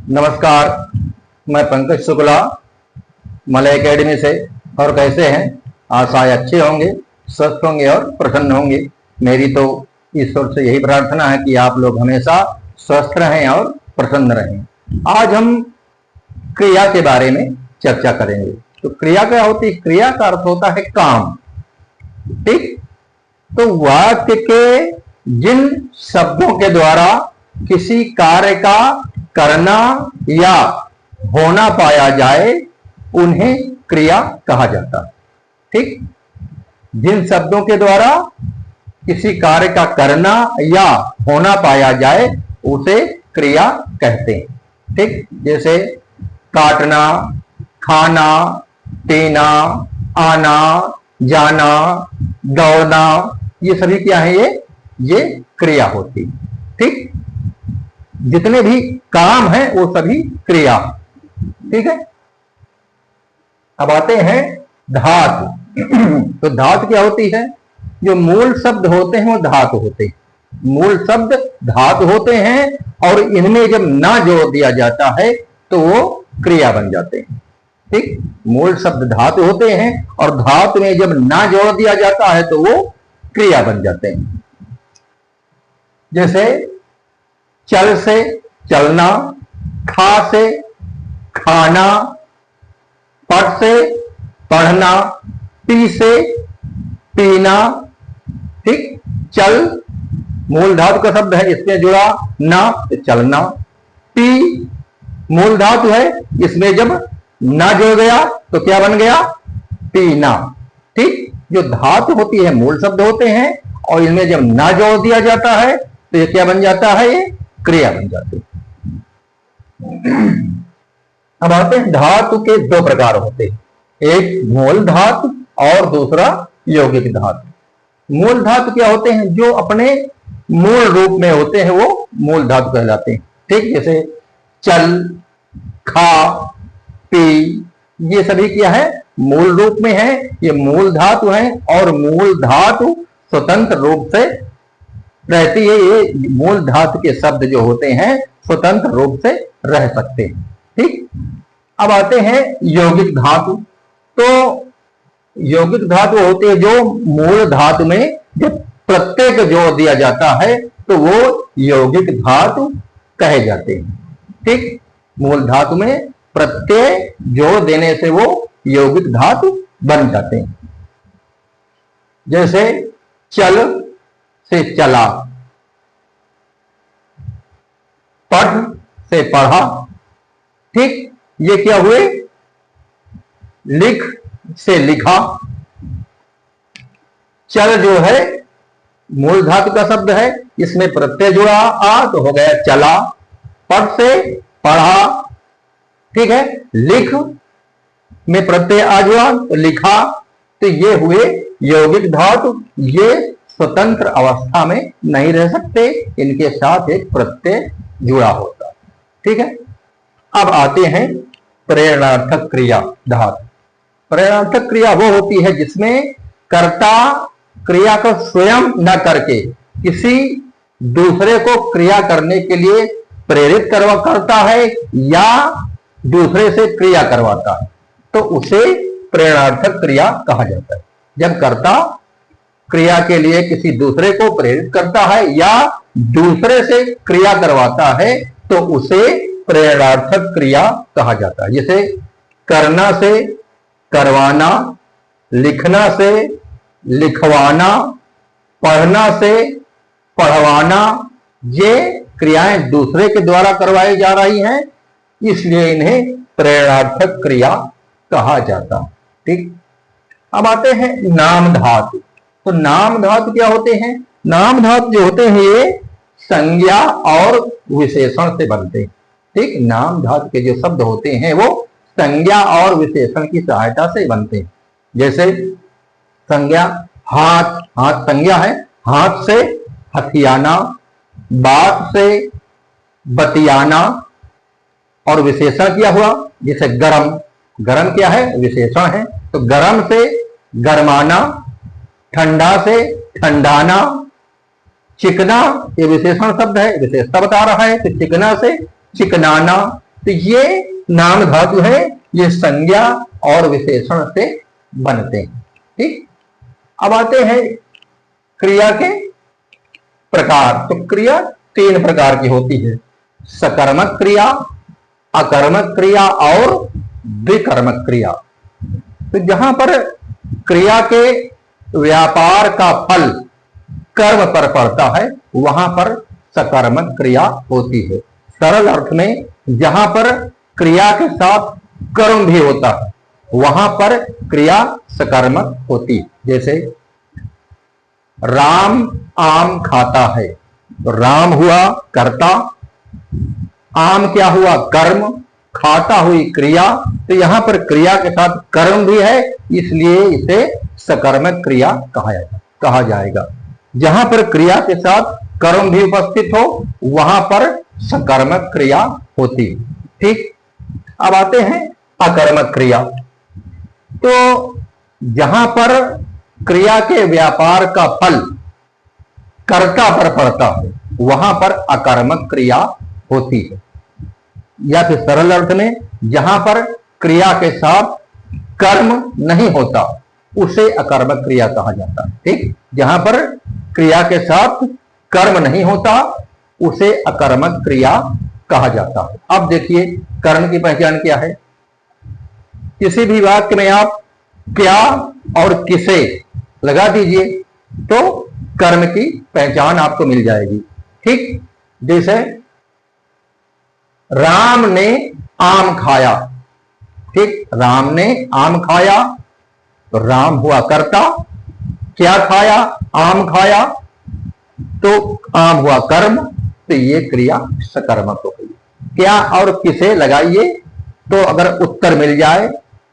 नमस्कार, मैं Pankaj Shukla Malay academy से। और कैसे हैं? आशा अच्छे होंगे, स्वस्थ होंगे और प्रसन्न होंगे। मेरी तो ईश्वर से यही प्रार्थना है कि आप लोग हमेशा स्वस्थ रहें और प्रसन्न रहें। आज हम क्रिया के बारे में चर्चा करेंगे। तो क्रिया क्या होती है? क्रिया का अर्थ होता है काम। ठीक, तो वाक्य के जिन शब्दों के द्वारा किसी कार्य का करना या होना पाया जाए उन्हें क्रिया कहा जाता है। ठीक, जिन शब्दों के द्वारा किसी कार्य का करना या होना पाया जाए उसे क्रिया कहते हैं। ठीक, जैसे काटना, खाना, पीना, आना, जाना, दौड़ना, ये सभी क्या है? ये क्रिया होती। ठीक, जितने भी काम हैं वो सभी क्रिया। ठीक है, अब आते हैं धातु। तो धातु क्या होती है? जो मूल शब्द होते हैं वो धातु होते हैं। मूल शब्द धातु होते हैं और इनमें जब ना जोड़ दिया जाता है तो वो क्रिया बन जाते हैं। ठीक, मूल शब्द धातु होते हैं और धातु में जब ना जोड़ दिया जाता है तो वो क्रिया बन जाते हैं। जैसे चल से चलना, खा से खाना, पढ़ से पढ़ना, पी से पीना। ठीक, चल मूल धातु का शब्द है, इसमें जुड़ा ना चलना। पी मूल धातु है, इसमें जब ना जुड़ गया तो क्या बन गया? पीना। ठीक, जो धातु होती है मूल शब्द होते हैं और इनमें जब ना जोड़ दिया जाता है तो ये क्या बन जाता है? ये क्रिया बन जाती है। अब आते हैं धातु के दो प्रकार होते हैं, एक मूल धातु और दूसरा यौगिक धातु। मूल धातु क्या होते हैं? जो अपने मूल रूप में होते हैं वो मूल धातु कहलाते हैं। ठीक, जैसे चल, खा, पी, ये सभी क्या है? मूल रूप में है, ये मूल धातु है और मूल धातु स्वतंत्र रूप से रहती है। ये मूल धातु के शब्द जो होते हैं स्वतंत्र रूप से रह सकते हैं। ठीक, अब आते हैं यौगिक धातु। तो यौगिक धातु होते हैं जो मूल धातु में जो प्रत्यय को जोड़ दिया जाता है तो वो यौगिक धातु कहे जाते हैं। ठीक, मूल धातु में प्रत्यय जोड़ देने से वो यौगिक धातु बन जाते हैं। जैसे चल से चला, पढ़ से पढ़ा। ठीक, ये क्या हुए? लिख से लिखा। चल जो है मूल धातु का शब्द है, इसमें प्रत्यय जुड़ा आ तो हो गया चला। पढ़ से पढ़ा। ठीक है, लिख में प्रत्यय आ जुड़ा तो लिखा। तो ये हुए यौगिक धातु। ये स्वतंत्र अवस्था में नहीं रह सकते, इनके साथ एक प्रत्यय जुड़ा होता है। ठीक है, अब आते हैं प्रेरणार्थक क्रिया धातु। प्रेरणार्थक क्रिया वो होती है जिसमें कर्ता क्रिया को स्वयं न करके किसी दूसरे को क्रिया करने के लिए प्रेरित करता है या दूसरे से क्रिया करवाता है, तो उसे प्रेरणार्थक क्रिया कहा जाता है। जब कर्ता क्रिया के लिए किसी दूसरे को प्रेरित करता है या दूसरे से क्रिया करवाता है तो उसे प्रेरणार्थक क्रिया कहा जाता है। जैसे करना से करवाना, लिखना से लिखवाना, पढ़ना से पढ़वाना, ये क्रियाएं दूसरे के द्वारा करवाई जा रही हैं, इसलिए इन्हें प्रेरणार्थक क्रिया कहा जाता है। ठीक, अब आते हैं नाम धातु। तो नाम धातु क्या होते हैं? नाम धातु जो होते हैं ये संज्ञा और विशेषण से बनते हैं। ठीक, नाम धातु के जो शब्द होते हैं वो संज्ञा और विशेषण की सहायता से बनते हैं। जैसे संज्ञा हाथ, हाथ संज्ञा है, हाथ से हथियाना, बात से बतियाना। और विशेषण क्या हुआ? जैसे गरम, गरम क्या है? विशेषण है, तो गरम से गरमाना, ठंडा से ठंडाना, चिकना ये विशेषण शब्द है, विशेषता बता रहा है, तो चिकना से चिकनाना, तो ये नाम धातु है, ये संज्ञा और विशेषण से बनते हैं। ठीक, अब आते हैं क्रिया के प्रकार। तो क्रिया 3 प्रकार की होती है, सकर्मक क्रिया, अकर्मक क्रिया और विकर्मक क्रिया। तो जहां पर क्रिया के व्यापार का फल कर्म पर पड़ता है वहां पर सकर्मक क्रिया होती है। सरल अर्थ में जहां पर क्रिया के साथ कर्म भी होता है वहां पर क्रिया सकर्मक होती है। जैसे राम आम खाता है, तो राम हुआ कर्ता, आम क्या हुआ कर्म, खाता हुई क्रिया। तो यहां पर क्रिया के साथ कर्म भी है, इसलिए इसे सकर्मक क्रिया कहा जाएगा। जहां पर क्रिया के साथ कर्म भी उपस्थित हो वहां पर सकर्मक क्रिया होती है। ठीक, अब आते हैं अकर्मक क्रिया। तो जहां पर क्रिया के व्यापार का फल कर्ता पर पड़ता है वहां पर अकर्मक क्रिया होती है। या फिर सरल अर्थ में जहां पर क्रिया के साथ कर्म नहीं होता उसे अकर्मक क्रिया कहा जाता है। ठीक, जहां पर क्रिया के साथ कर्म नहीं होता उसे अकर्मक क्रिया कहा जाता है। अब देखिए कर्म की पहचान क्या है। किसी भी वाक्य में आप क्या और किसे लगा दीजिए तो कर्म की पहचान आपको मिल जाएगी। ठीक, जैसे राम ने आम खाया। ठीक, राम ने आम खाया, तो राम हुआ कर्ता, क्या खाया, आम खाया, तो आम हुआ कर्म, तो ये क्रिया सकर्मक हो गई। क्या और किसे लगाइए तो अगर उत्तर मिल जाए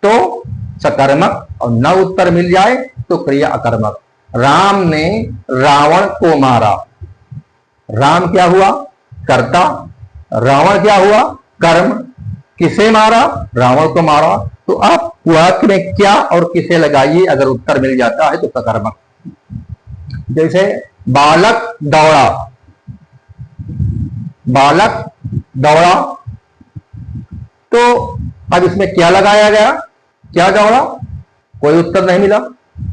तो सकर्मक और न उत्तर मिल जाए तो क्रिया अकर्मक। राम ने रावण को मारा, राम क्या हुआ कर्ता, रावण क्या हुआ कर्म, किसे मारा रावण को मारा। तो आप वाक्य में क्या और किसे लगाइए, अगर उत्तर मिल जाता है तो सकर्मक। जैसे बालक दौड़ा, बालक दौड़ा, तो अब इसमें क्या लगाया गया, क्या दौड़ा, कोई उत्तर नहीं मिला,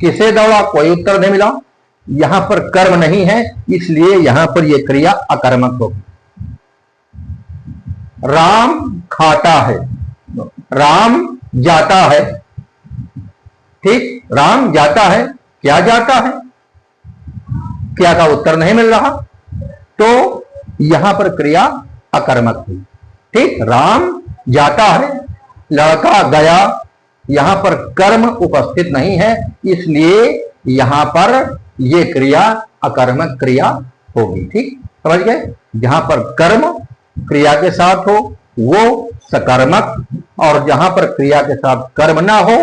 किसे दौड़ा, कोई उत्तर नहीं मिला। यहां पर कर्म नहीं है इसलिए यहां पर यह क्रिया अकर्मक होगी। राम खाता है, राम जाता है। ठीक, राम जाता है, क्या जाता है, क्या का उत्तर नहीं मिल रहा तो यहां पर क्रिया अकर्मक हुई। ठीक, राम जाता है, लड़का गया, यहां पर कर्म उपस्थित नहीं है इसलिए यहां पर यह क्रिया अकर्मक क्रिया होगी। ठीक, समझ गए। जहां पर कर्म क्रिया के साथ हो वो सकर्मक, और जहां पर क्रिया के साथ कर्म ना हो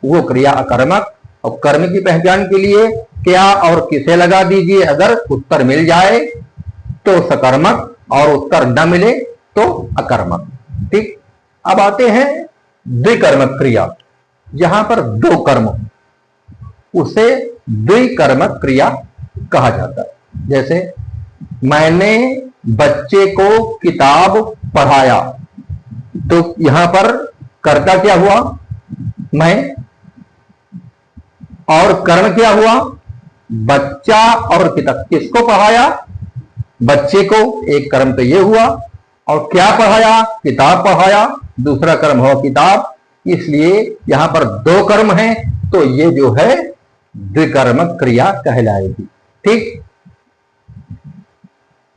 वो क्रिया अकर्मक। और कर्म की पहचान के लिए क्या और किसे लगा दीजिए, अगर उत्तर मिल जाए तो सकर्मक और उत्तर न मिले तो अकर्मक। ठीक, अब आते हैं द्विकर्मक क्रिया। जहां पर 2 कर्म हो उसे द्विकर्मक क्रिया कहा जाता है। जैसे मैंने बच्चे को किताब पढ़ाया, तो यहां पर कर्ता क्या हुआ मैं, और कर्म क्या हुआ बच्चा और किताब। किसको पढ़ाया, बच्चे को, एक कर्म तो ये हुआ, और क्या पढ़ाया, किताब पढ़ाया, दूसरा कर्म हुआ किताब। इसलिए यहां पर 2 कर्म हैं तो ये जो है द्विकर्मक क्रिया कहलाएगी। ठीक,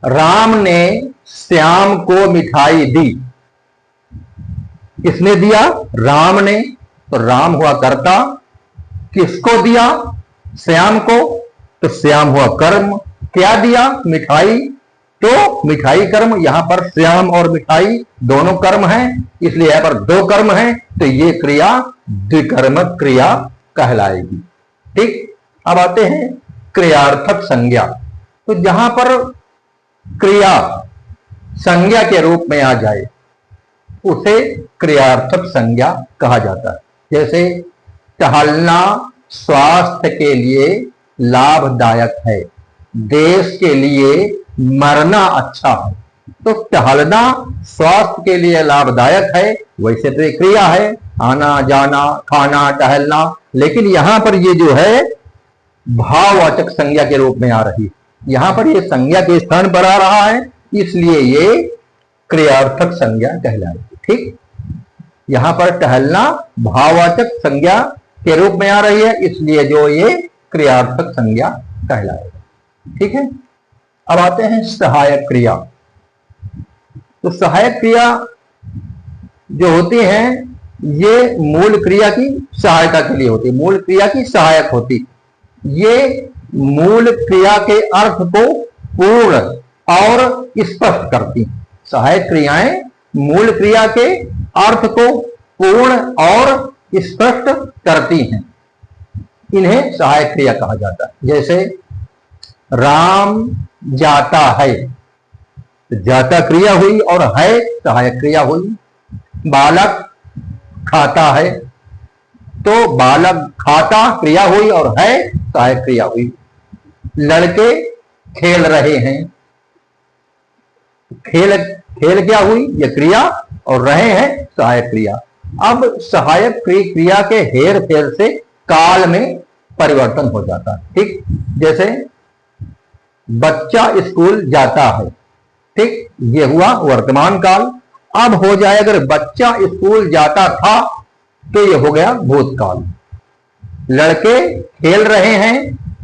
राम ने श्याम को मिठाई दी, किसने दिया, राम ने, तो राम हुआ कर्ता, किसको दिया, श्याम को, तो श्याम हुआ कर्म, क्या दिया, मिठाई, तो मिठाई कर्म। यहां पर श्याम और मिठाई दोनों कर्म हैं इसलिए यहां पर 2 कर्म हैं तो ये क्रिया द्विकर्मक क्रिया कहलाएगी। ठीक, अब आते हैं क्रियार्थक संज्ञा। तो जहां पर क्रिया संज्ञा के रूप में आ जाए उसे क्रियार्थक संज्ञा कहा जाता है। जैसे टहलना स्वास्थ्य के लिए लाभदायक है, देश के लिए मरना अच्छा है। तो टहलना स्वास्थ्य के लिए लाभदायक है, वैसे तो एक क्रिया है, आना जाना खाना टहलना, लेकिन यहां पर ये जो है भाववाचक संज्ञा के रूप में आ रही है, यहां पर ये संज्ञा के स्थान पर आ रहा है, इसलिए ये क्रियार्थक संज्ञा कहलाएगी। ठीक, यहां पर टहलना भाववाचक संज्ञा के रूप में आ रही है, इसलिए जो ये क्रियार्थक संज्ञा कहलाएगा। ठीक है, अब आते हैं सहायक क्रिया। तो सहायक क्रिया जो होती हैं ये मूल क्रिया की सहायता के लिए होती है, मूल क्रिया की सहायक होती, ये मूल क्रिया के अर्थ को पूर्ण और स्पष्ट करती। सहायक क्रियाएं मूल क्रिया के अर्थ को पूर्ण और स्पष्ट करती हैं, इन्हें सहायक क्रिया कहा जाता है। जैसे राम जाता है, जाता क्रिया हुई और है सहायक क्रिया हुई। बालक खाता है, तो बालक खाता क्रिया हुई और है सहायक क्रिया हुई। लड़के खेल रहे हैं, खेल खेल क्या हुई, यह क्रिया, और रहे हैं सहायक क्रिया। अब सहायक क्रिया के हेर फेर से काल में परिवर्तन हो जाता है। ठीक, जैसे बच्चा स्कूल जाता है, ठीक, ये हुआ वर्तमान काल। अब हो जाए अगर बच्चा स्कूल जाता था तो ये हो गया भूतकाल। लड़के खेल रहे हैं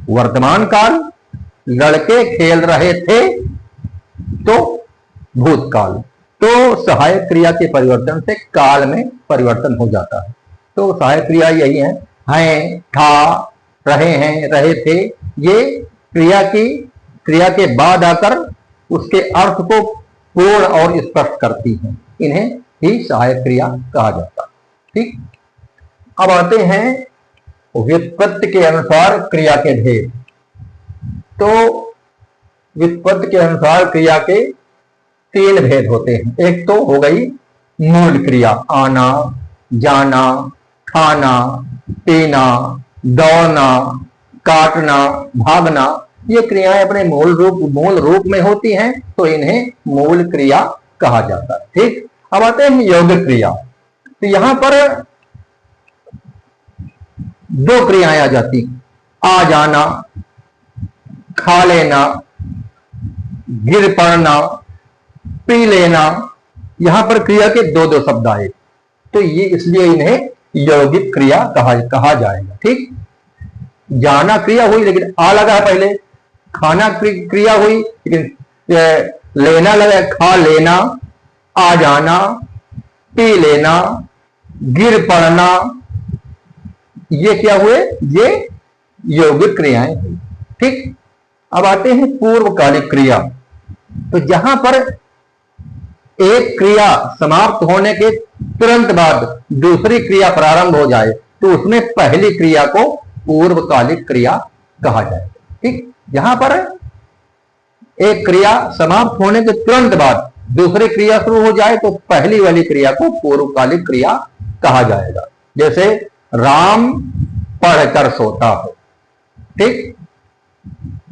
वर्तमान काल, लड़के खेल रहे थे तो भूतकाल। तो सहायक क्रिया के परिवर्तन से काल में परिवर्तन हो जाता है। तो सहायक क्रिया यही है, हैं, था, रहे हैं, रहे थे, ये क्रिया के बाद आकर उसके अर्थ को पूर्ण और स्पष्ट करती हैं, इन्हें ही सहायक क्रिया कहा जाता है। ठीक, अब आते हैं व्युत्पत्ति के अनुसार क्रिया के भेद। तो व्युत्पत्ति के अनुसार क्रिया के 3 भेद होते हैं। एक तो हो गई मूल क्रिया, आना जाना खाना पीना दौड़ना काटना भागना, ये क्रियाएं अपने मूल रूप में होती हैं, तो इन्हें मूल क्रिया कहा जाता है। ठीक, अब आते हैं यौगिक क्रिया। तो यहां पर 2 क्रियाएं आ जाती, आ जाना, खा लेना, गिर पड़ना, पी लेना। यहां पर क्रिया के 2 शब्द आए, तो ये इसलिए इन्हें यौगिक क्रिया कहा जाएगा। ठीक, जाना क्रिया हुई लेकिन आ लगा है पहले, खाना क्रिया हुई लेकिन लेना लगा, खा लेना, आ जाना, पी लेना, गिर पड़ना, ये क्या हुए, ये यौगिक क्रियाएं हुई। ठीक, अब आते हैं पूर्वकालिक क्रिया। तो जहां पर एक क्रिया समाप्त होने के तुरंत बाद दूसरी क्रिया प्रारंभ हो जाए तो उसमें पहली क्रिया को पूर्वकालिक क्रिया कहा जाएगा। ठीक, यहां पर एक क्रिया समाप्त होने के तुरंत बाद दूसरी क्रिया शुरू हो जाए तो पहली वाली क्रिया को पूर्वकालिक क्रिया कहा जाएगा। जैसे राम पढ़कर सोता है। ठीक,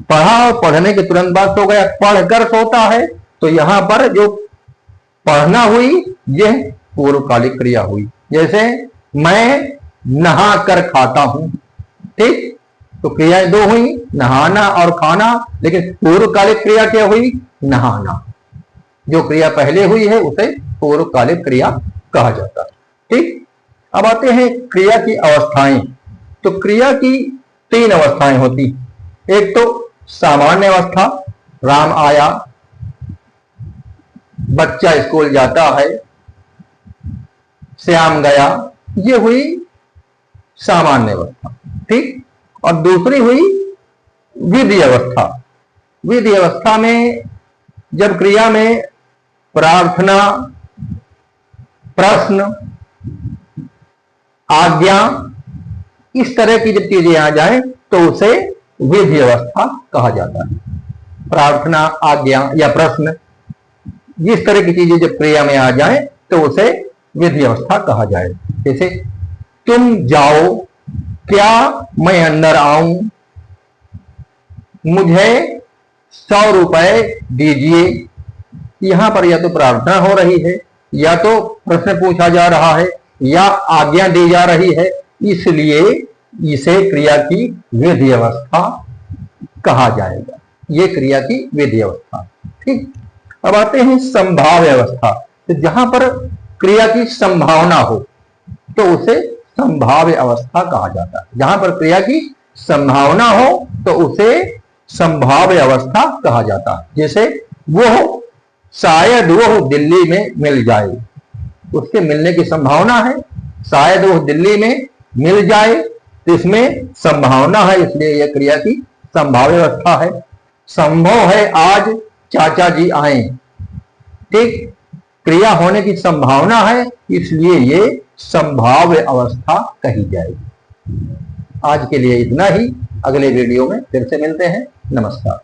पढ़ा और पढ़ने के तुरंत बाद सो गया, पढ़कर सोता है, तो यहां पर जो पढ़ना हुई यह पूर्वकालिक क्रिया हुई। जैसे मैं नहा कर खाता हूं। ठीक, तो क्रियाएं 2 हुई, नहाना और खाना, लेकिन पूर्वकालिक क्रिया क्या हुई, नहाना। जो क्रिया पहले हुई है उसे पूर्वकालिक क्रिया कहा जाता है। ठीक, अब आते हैं क्रिया की अवस्थाएं। तो क्रिया की 3 अवस्थाएं होती। एक तो सामान्य अवस्था, राम आया, बच्चा स्कूल जाता है, श्याम गया, ये हुई सामान्य अवस्था। ठीक, और दूसरी हुई विधि अवस्था। विधि अवस्था में जब क्रिया में प्रार्थना, प्रश्न, आज्ञा, इस तरह की जब चीजें आ जाए तो उसे विधि अवस्था कहा जाता है। प्रार्थना, आज्ञा या प्रश्न, इस तरह की चीजें जब क्रिया में आ जाए तो उसे विधि अवस्था कहा जाए। जैसे तुम जाओ, क्या मैं अंदर आऊं, मुझे 100 रुपए दीजिए, यहां पर या तो प्रार्थना हो रही है, या तो प्रश्न पूछा जा रहा है, या आज्ञा दी जा रही है, इसलिए इसे क्रिया की विधि अवस्था कहा जाएगा। ये क्रिया की विधि अवस्था। ठीक, अब आते हैं संभाव्य अवस्था। तो जहां पर क्रिया की संभावना हो तो उसे संभाव्य अवस्था कहा जाता है। जहां पर क्रिया की संभावना हो तो उसे संभाव्य अवस्था कहा जाता है। जैसे वो शायद वो दिल्ली में मिल जाए, उसके मिलने की संभावना है, शायद वो दिल्ली में मिल जाए, तो इसमें संभावना है, इसलिए यह क्रिया की संभाव्य अवस्था है। संभव है आज चाचा जी आए, ठीक, क्रिया होने की संभावना है, इसलिए ये संभाव्य अवस्था कही जाएगी। आज के लिए इतना ही, अगले वीडियो में फिर से मिलते हैं। नमस्कार।